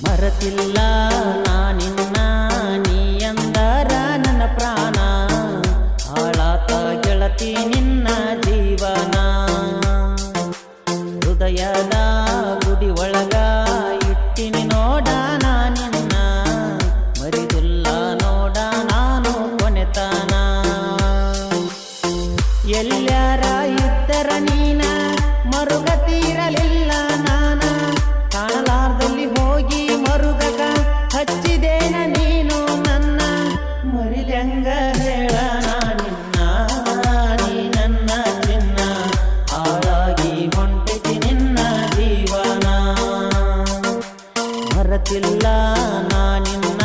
ಮರತಿಲ್ಲ ನಾನಿನ್ನ ನೀ ಅಂದರ ನನ್ನ ಪ್ರಾಣ ಹಾಳಾತ ಗೆಳತಿ ನಿನ್ನ ಜೀವನ ಹೃದಯದ ಗುಡಿ ಒಳಗ ಇಟ್ಟಿನಿ ನೋಡ ನಾನಿನ್ನ ಮರಿದುಲ್ಲ ನೋಡ ನಾನು ಕೊನೆತನ ಎಲ್ಲಾರ ಇದ್ದರ ನೀನ ಮರುಗತಿರಲಿಲ್ಲ ನಾನ ಕಾಣಲಾರ್ದಲ್ಲಿ ಹೋಗಿ ಮರುಗಕ ಹಚ್ಚಿದೇನ ನೀನು ನನ್ನ ಮರಿದಂಗ ಹೇಳ ನಿನ್ನ ನೀ ನನ್ನ ಚಿನ್ನ ಹಾಳಾಗಿ ಹೊಂಟಿತಿ ನಿನ್ನ ಜೀವನ ಮರತಿಲ್ಲ ನಾನಿನ್ನ